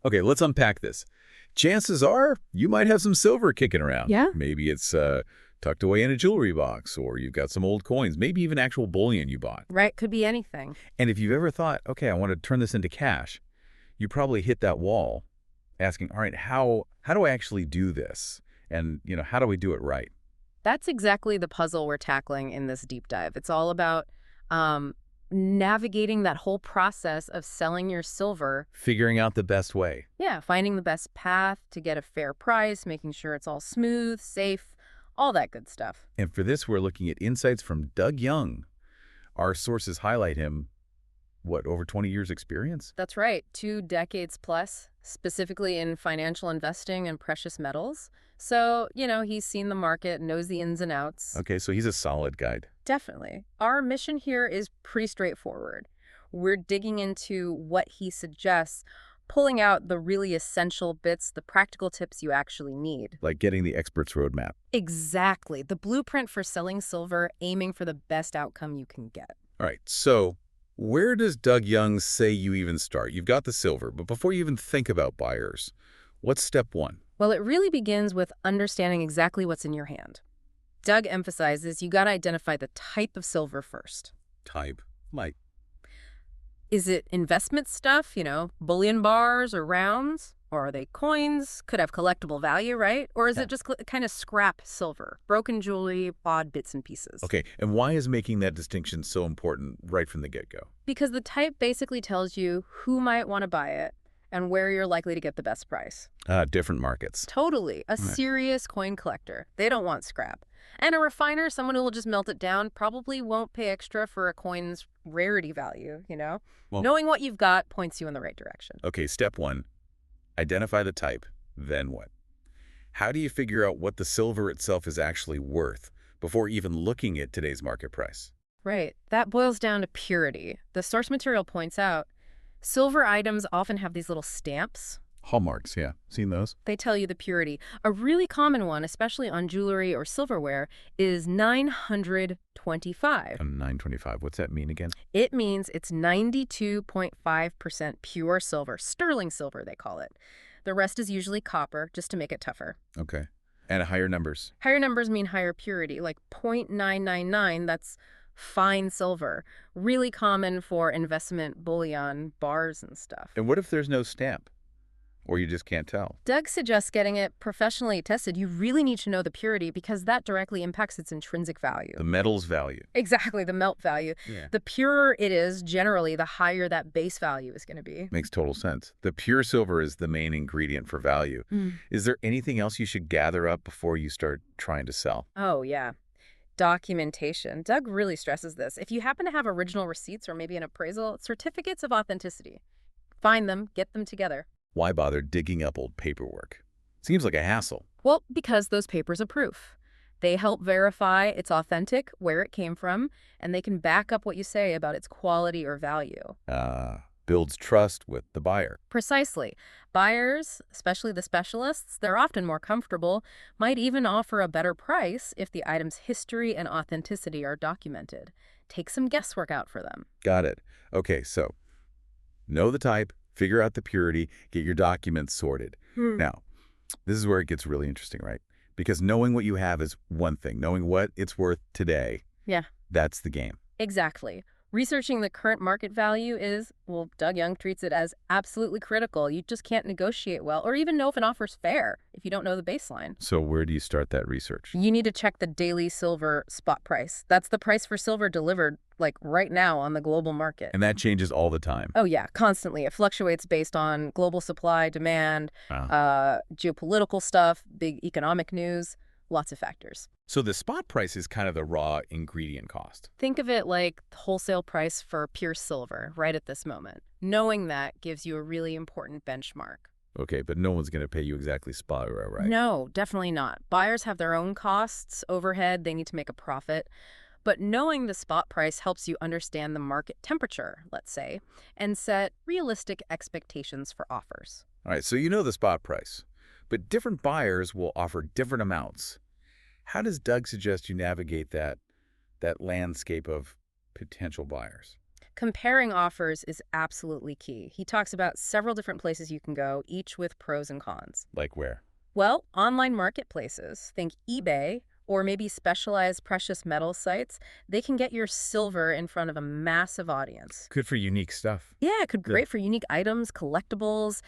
Okay, let's unpack this. Chances are you might have some silver kicking around. Yeah? Maybe it's tucked away in a jewelry box, or you've got some old coins, maybe even actual bullion you bought. Right, could be anything. And if you've ever thought, okay, I want to turn this into cash, you probably hit that wall asking, all right, how do I actually do this? And, how do we do it right? That's exactly the puzzle we're tackling in this deep dive. It's all about um, navigating that whole process of selling your silver. Figuring out the best way. Yeah, finding the best path to get a fair price, making sure it's all smooth, safe, all that good stuff. And for this, we're looking at insights from Doug Young. Our sources highlight him, over 20 years experience? That's right, 2 decades plus, specifically in financial investing and precious metals. So, he's seen the market, knows the ins and outs. Okay, so he's a solid guide. Definitely. Our mission here is pretty straightforward. We're digging into what he suggests, pulling out the really essential bits, the practical tips you actually need. Like getting the expert's roadmap. Exactly. The blueprint for selling silver, aiming for the best outcome you can get. All right, so where does Doug Young say you even start? You've got the silver, but before you even think about buyers, what's step one? Well, it really begins with understanding exactly what's in your hand. Doug emphasizes you got to identify the type of silver first. Type. Like, Is it investment stuff, bullion bars or rounds? Or are they coins? Could have collectible value, right? Or is Yeah. it just kind of scrap silver, broken jewelry, odd bits and pieces? okay, and why is making that distinction so important right from the get-go? Because the type basically tells you who might want to buy it and where you're likely to get the best price. Different markets. Totally. A Right. serious coin collector. They don't want scrap. And a refiner, someone who will just melt it down, probably won't pay extra for a coin's rarity value, Well- Knowing what you've got points you in the right direction. Okay, step one, identify the type. Then what? How do you figure out what the silver itself is actually worth before even looking at today's market price? Right. That boils down to purity. The source material points out silver items often have these little stamps. Hallmarks, yeah. Seen those? They tell you the purity. A really common one, especially on jewelry or silverware, is 925. 925. What's that mean again? It means it's 92.5% pure silver, sterling silver they call it. The rest is usually copper, just to make it tougher. Okay. And higher numbers. Higher numbers mean higher purity, like 0.999, that's fine silver. Really common for investment bullion bars and stuff. And what if there's no stamp? Or you just can't tell? Doug suggests getting it professionally tested. You really need to know the purity because that directly impacts its intrinsic value. The metal's value. Exactly, the melt value. Yeah. The purer it is, generally, the higher that base value is going to be. Makes total sense. The pure silver is the main ingredient for value. Is there anything else you should gather up before you start trying to sell? Oh, yeah. Documentation. Doug really stresses this. If you happen to have original receipts or maybe an appraisal, certificates of authenticity, find them, get them together. Why bother digging up old paperwork? Seems like a hassle. Well, because those papers are proof. They help verify it's authentic, where it came from, and they can back up what you say about its quality or value. Builds trust with the buyer. Precisely. Buyers, especially the specialists, they're often more comfortable, might even offer a better price if the item's history and authenticity are documented. Take some guesswork out for them. Got it. Okay, so know the type, figure out the purity, get your documents sorted. Now, this is where it gets really interesting, right? Because knowing what you have is one thing. Knowing what it's worth today, Yeah. that's the game. Exactly. Researching the current market value is, well, Doug Young treats it as absolutely critical. You just can't negotiate well or even know if an offer's fair if you don't know the baseline. So where do you start that research? You need to check the daily silver spot price. That's the price for silver delivered, like right now on the global market. And that changes all the time. Oh, yeah, constantly. It fluctuates based on global supply, demand, geopolitical stuff, big economic news, lots of factors. So the spot price is kind of the raw ingredient cost. Think of it like the wholesale price for pure silver right at this moment. Knowing that gives you a really important benchmark. Okay, but no one's going to pay you exactly spot, right? No, definitely not. Buyers have their own costs, overhead, they need to make a profit. But knowing the spot price helps you understand the market temperature, let's say, and set realistic expectations for offers. All right, so you know the spot price, but different buyers will offer different amounts. How does Doug suggest you navigate that landscape of potential buyers? Comparing offers is absolutely key. He talks about several different places you can go, each with pros and cons. Like where? Well, online marketplaces, think eBay, or maybe specialized precious metal sites, they can get your silver in front of a massive audience. Good for unique stuff. Yeah, it could be Good. great for unique items, collectibles.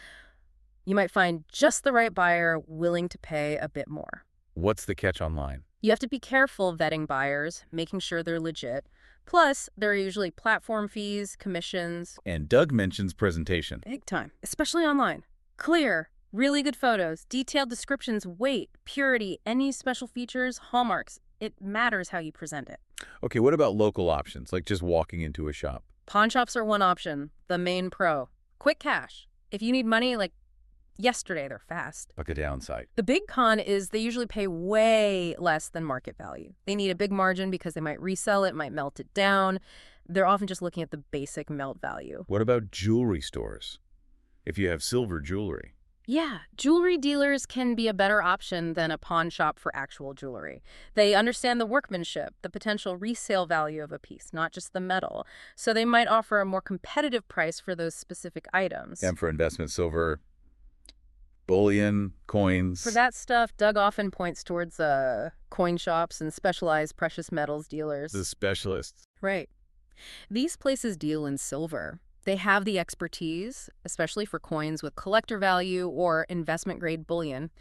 You might find just the right buyer willing to pay a bit more. What's the catch online? You have to be careful vetting buyers, making sure they're legit. Plus, there are usually platform fees, commissions. And Doug mentions presentation. Big time, especially online. Clear, really good photos, detailed descriptions, weight, purity, any special features, hallmarks. It matters how you present it. Okay, what about local options, like just walking into a shop? Pawn shops are one option, the main pro. Quick cash. If you need money, like yesterday, they're fast. Like a downside. The big con is they usually pay way less than market value. They need a big margin because they might resell it, might melt it down. They're often just looking at the basic melt value. What about jewelry stores? If you have silver jewelry. Yeah, jewelry dealers can be a better option than a pawn shop for actual jewelry. They understand the workmanship, the potential resale value of a piece, not just the metal. So they might offer a more competitive price for those specific items. And for investment silver, bullion, coins. For that stuff, Doug often points towards coin shops and specialized precious metals dealers. The specialists. Right. These places deal in silver. They have the expertise, especially for coins with collector value or investment-grade bullion.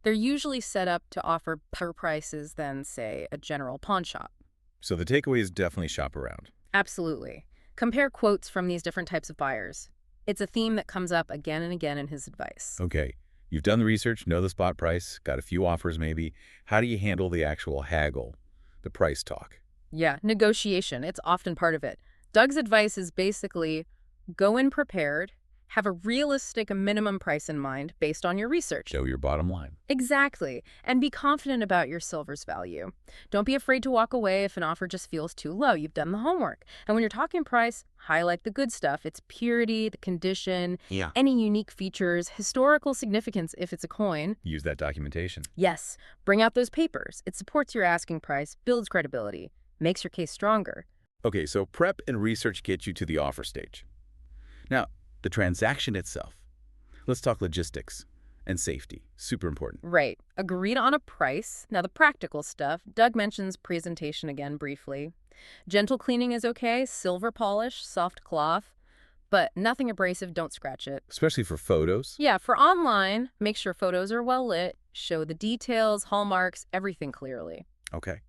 They're usually set up to offer better prices than, say, a general pawn shop. So the takeaway is definitely shop around. Absolutely. Compare quotes from these different types of buyers. It's a theme that comes up again and again in his advice. Okay, you've done the research, know the spot price, got a few offers maybe. How do you handle the actual haggle, the price talk? Yeah, negotiation. It's often part of it. Doug's advice is basically go in prepared, have a realistic minimum price in mind based on your research. Show your bottom line. Exactly. And be confident about your silver's value. Don't be afraid to walk away if an offer just feels too low. You've done the homework. And when you're talking price, highlight the good stuff. Its purity, the condition, any unique features, historical significance if it's a coin. Use that documentation. Yes. Bring out those papers. It supports your asking price, builds credibility, makes your case stronger. Okay, so prep and research get you to the offer stage. Now, the transaction itself. Let's talk logistics and safety. Super important. Right. Agreed on a price. Now, the practical stuff. Doug mentions presentation again briefly. Gentle cleaning is okay. Silver polish, soft cloth. But nothing abrasive, don't scratch it. Especially for photos. Yeah, for online, make sure photos are well lit. Show the details, hallmarks, everything clearly. Okay.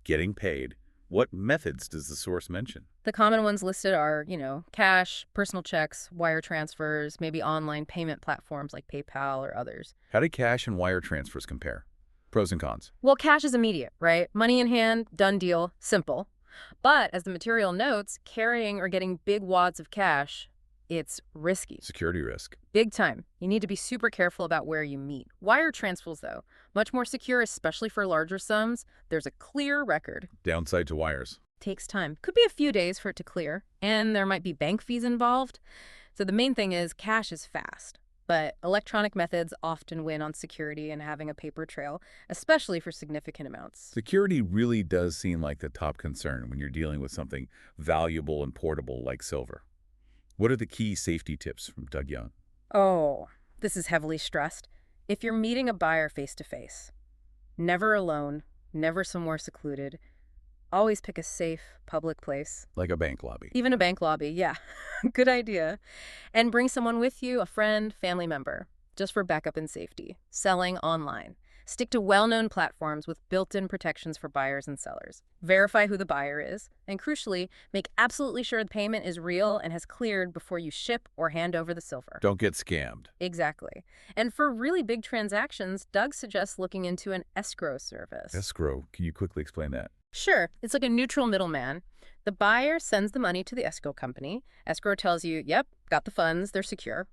Getting paid. What methods does the source mention? The common ones listed are, cash, personal checks, wire transfers, maybe online payment platforms like PayPal or others. How do cash and wire transfers compare? Pros and cons. Well, cash is immediate, right? Money in hand, done deal, simple. But as the material notes, carrying or getting big wads of cash, it's risky. Security risk. Big time. You need to be super careful about where you meet. Wire transfers, though, much more secure, especially for larger sums. There's a clear record. Downside to wires. Takes time. Could be a few days for it to clear, and there might be bank fees involved. So the main thing is cash is fast, but electronic methods often win on security and having a paper trail, especially for significant amounts. Security really does seem like the top concern when you're dealing with something valuable and portable like silver. What are the key safety tips from Doug Young? Oh, this is heavily stressed. If you're meeting a buyer face-to-face, never alone, never somewhere secluded, always pick a safe, public place. Like a bank lobby. Even a bank lobby, yeah. Good idea. And bring someone with you, a friend, family member, just for backup and safety. Selling online. Stick to well-known platforms with built-in protections for buyers and sellers. Verify who the buyer is, and crucially, make absolutely sure the payment is real and has cleared before you ship or hand over the silver. Don't get scammed. Exactly. And for really big transactions, Doug suggests looking into an escrow service. Escrow. Can you quickly explain that? Sure. It's like a neutral middleman. The buyer sends the money to the escrow company. Escrow tells you, yep, got the funds, they're secure.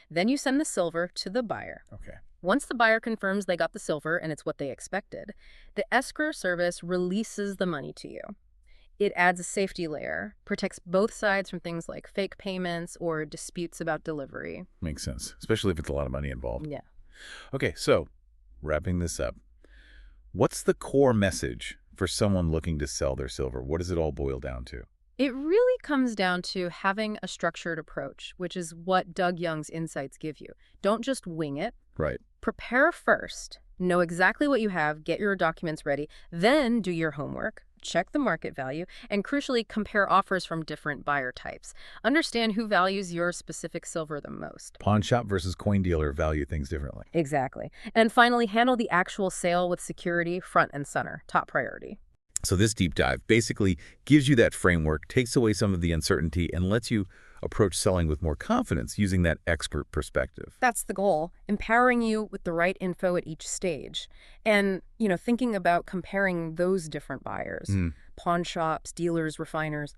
Then you send the silver to the buyer. Okay. Once the buyer confirms they got the silver and it's what they expected, the escrow service releases the money to you. It adds a safety layer, protects both sides from things like fake payments or disputes about delivery. Makes sense, especially if it's a lot of money involved. Yeah. Okay, so wrapping this up, what's the core message for someone looking to sell their silver? What does it all boil down to? It really comes down to having a structured approach, which is what Doug Young's insights give you. Don't just wing it. Right. Prepare first. Know exactly what you have, get your documents ready, then do your homework, check the market value, and crucially compare offers from different buyer types. Understand who values your specific silver the most. Pawn shop versus coin dealer value things differently. Exactly. And finally, handle the actual sale with security front and center, top priority. So this deep dive basically gives you that framework, takes away some of the uncertainty, and lets you approach selling with more confidence using that expert perspective. That's the goal, empowering you with the right info at each stage. And, thinking about comparing those different buyers, pawn shops, dealers, refiners,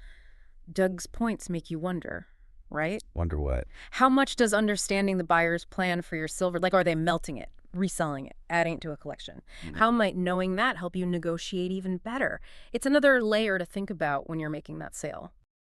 Doug's points make you wonder, right? Wonder what? How much does understanding the buyer's plan for your silver, like are they melting it, reselling it, adding it to a collection? How might knowing that help you negotiate even better? It's another layer to think about when you're making that sale.